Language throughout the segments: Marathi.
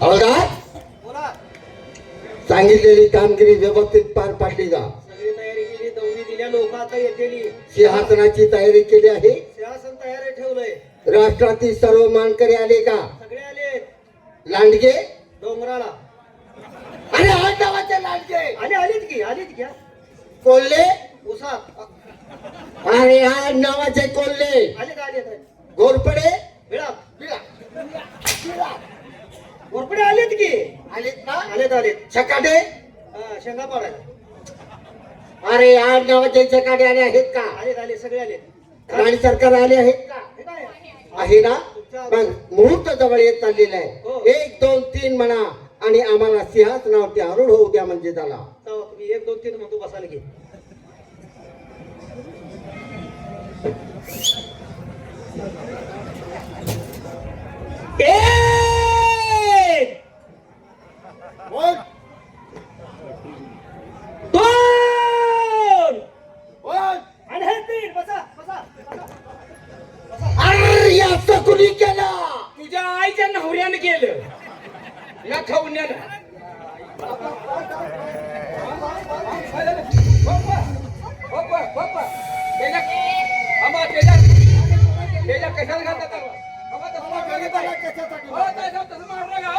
हवलदार, बोला. सांगितलेली कामगिरी व्यवस्थित पार पाडली का? सगळी तयारी केली, दौडी दिल्या, लोक आता येतेली. सिंहासनाची तयारी केली आहे. सिंहासन तयार ठेवलंय. राष्ट्रातील सर्व मानकरी आले का? सगळे आले. लांडगे डोंगराला अरे आठ नावाचे लांडगे आलीत की घ्या. कोल्हे उसात अरे आठ नावाचे कोल्हे आलेत. घोरपडे बिळा बिळा. वरपडे आलेत की. आलेत ना? आलेत. छकाटे शेंगा पाडायला अरे आठ नावाचे छकाटे आले आहेत का? आले सगळे आले. राणी सरकार आले आहेत का? हे काय? आहे ना? पण मुहूर्त जवळ येत चाललेला हो. आहे. 1 2 3 म्हणा आणि आम्हाला सिंहासनावरती आरूढ होऊ द्या म्हणजे झाला. तुम्ही 1 2 3 म्हणतो बसायला घे. बोल. दोन बोल. आणि हे तीन. बसा. अरे असं कुणी केलं? तुझ्या आईच्या नवऱ्यानं केलं ना खाऊन्यानं. त्याच्या कशाला घालतात? तसं मारलं का?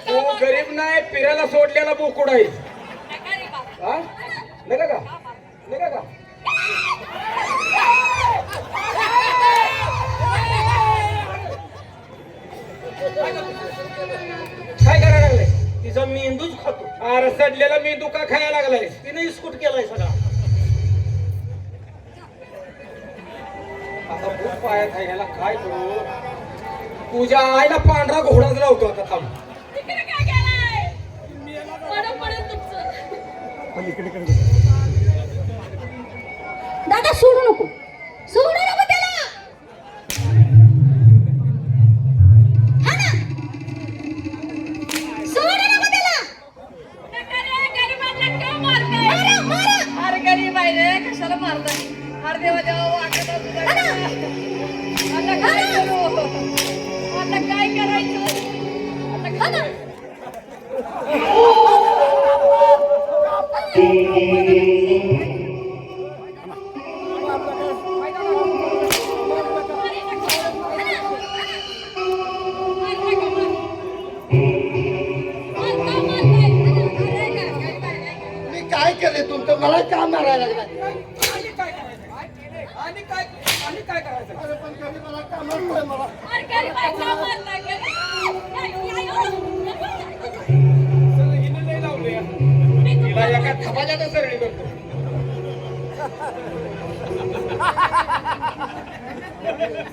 तो गरीब नाही, फिरायला सोडलेला बोकुड आहे. हा? नका का? काय करायला लागलाय? तिचा मेंदूच खातो. अरे सडलेला मी दुका खायला लागलाय. तिने इस्कूट केलाय सगळा. आता भूत पायात आहे, ह्याला काय करू? तुझ्या आईला पांढरा घोडाच लावतो आता. थांब. दादा सोडू नको त्याला. हा ना, सोडू नको त्याला. मारा. अरे गरीब आहे रे, कशाला मारताय? अरे देवा वाटत आता काय करू? आता काय करायचं? आता काय? मी काय केले तुमचं? मला का मारायला लागला? आणि काय करायचं? अरे पण कधी मला का मारतोय मला? हिने लय लावले. तिला एका थपाच्यात सरळी करतो.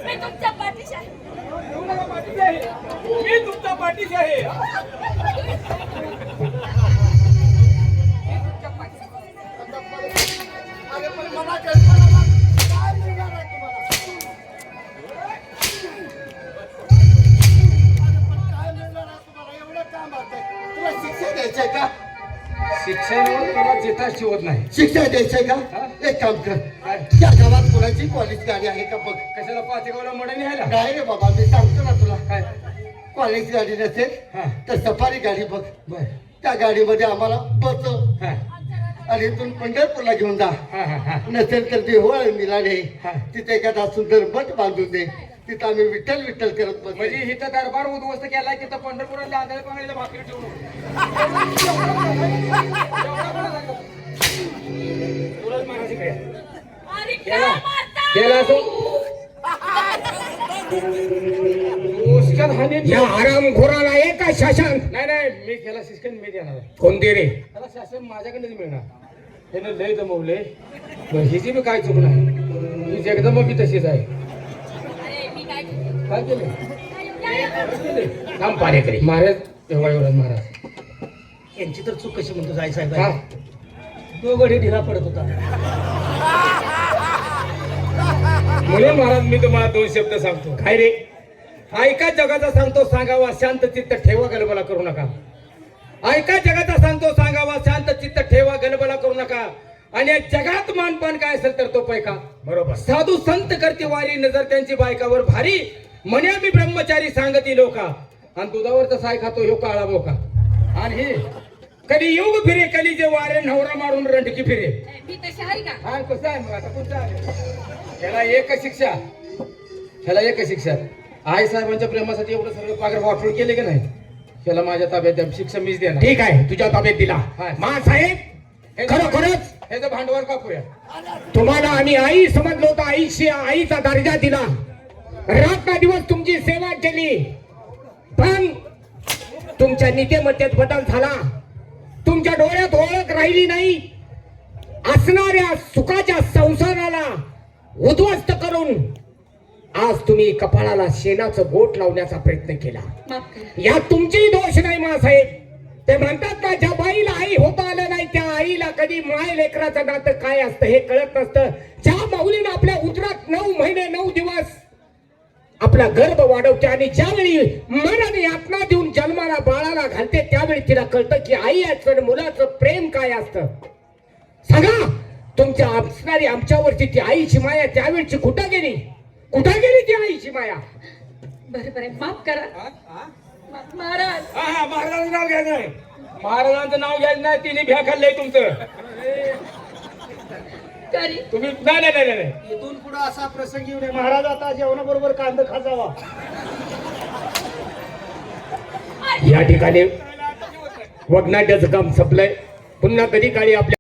मी तुमच्या पाठीशी आहे. मी तुमच्या पाठीशी आहे. अरे पण मला कल्पना काय मिळणार आहे तुम्हाला? अरे पण काय मिळणार आहे तुम्हाला? एवढं का मारताय? तुला शिक्षा द्यायचंय का? शिक्षणावर तुला जिथं शिवत नाही. शिक्षा द्यायचंय का? हा? एक काम कर. काय? त्या गावात कोणाची कॉलेज गाडी आहे का बघ. कशाला पाचेगावला मडे न्यायला? काय रे बाबा, मी सांगतो ना तुला. काय? कॉलेज गाडी नसेल हा. तर सफारी गाडी बघ. बर. त्या गाडीमध्ये आम्हाला बसव हा. आणि इथून पंढरपूरला घेऊन जा. हा. नसेल तर देऊळ मिळाले हा. तिथे एखादा सुंदर मठ बांधून दे. तिथं आम्ही विठ्ठल करत बसू. म्हणजे इथं दरबार उद्ध्वस्त केलाय, तिथं पंढरपुरात आंधळे पांगळीला भाकरी ठेवून तुलाच मारायची काय? केला असो उसक्यात हानी. या हरामखोराला आहे का शासन? नाही मी त्याला शिक्षण मी देणार. कोण दे रे? त्याला शासन माझ्याकडेच मिळणार. त्यानं लय जमवले. हिची बी काय चूक नाही. ही जगदंबा बी तशीच आहे. काय केलं? थांब पारेकरी. महाराज देवाळीवर महाराज यांची तर चूक कशी म्हणतो जाय साहेब. हा. तो गडी ढिला पडत होता. म्हणून महाराज मी तुम्हाला दोन शब्द सांगतो. काय रे? ऐका जगाचा सांगतो सांगावा शांत चित्त ठेवा गलबला करू नका. ऐका जगाचा सांगतो सांगावा शांत चित्त ठेवा गलबला करू नका. आणि या जगात मानपान काय असेल तर तो पैका. बरोबर. साधू संत करते वारी नजर त्यांची बायकावर भारी. म्हणे मी ब्रह्मचारी सांगती लोका. आणि दुधावरचा साय खातो ह्यो काळा बोका. आणि हे कधी युग फिरे कधी जे वारे नवरा मारून रंडकी फिरे. मी तशी आहे का? हा कसं आहे मग आता कोणतं आहे? त्याला एक शिक्षा. त्याला एक शिक्षा. आई साहेबांच्या प्रेमासाठी एवढं सगळं पागर वाटूळ केले की नाही. त्याला माझ्या ताब्यात द्या. शिक्षा मीच देणार. ठीक आहे तुझ्या ताब्यात दिला. हा. मासाहेब खरोखरच ह्याचं भांडवल कापूया. तुम्हाला आम्ही आई समजलो होतो. आईचा दर्जा दिला. रात्र दिवस तुमची सेवा केली. पण तुमच्या नीतिमत्तेत बदल झाला. तुमच्या डोळ्यात ओळख राहिली नाही. असणाऱ्या सुखाच्या संसाराला उद्ध्वस्त करून आज तुम्ही कपाळाला शेणाचं गोट लावण्याचा प्रयत्न केला. माफ करा. यात तुमची दोष नाही मासाहेब. ते म्हणतात ना ज्या बाईला आई होता आलं नाही त्या आईला कधी माय लेकराचं नातं काय असतं हे कळत नसतं. ज्या माऊलीनं आपल्या उदरात 9 महिने 9 दिवस आपला गर्भ वाढवते आणि ज्यावेळी मनाने यातना देऊन जन्माला बाळाला घालते त्यावेळी तिला कळतं की आई असणं मुलाचं प्रेम काय असतं. सांगा तुमच्या असणारी आमच्यावरची ती आईची माया त्यावेळची कुठं गेली ती आईची माया. बरं माफ करा. महाराज हा महाराजांचं नाव घ्यायचं नाही. महाराजांचं नाव घ्यायचं नाही. तिने भ्या खाल्लंय तुमचं. करी तुम्ही नाही. इथून पुढे असा प्रसंग येऊ नये. महाराज आता जेवणाबरोबर कांदा खाजावा. या ठिकाणी वगनाट्याचं काम संपलंय. पुन्हा कधी काळी आपल्या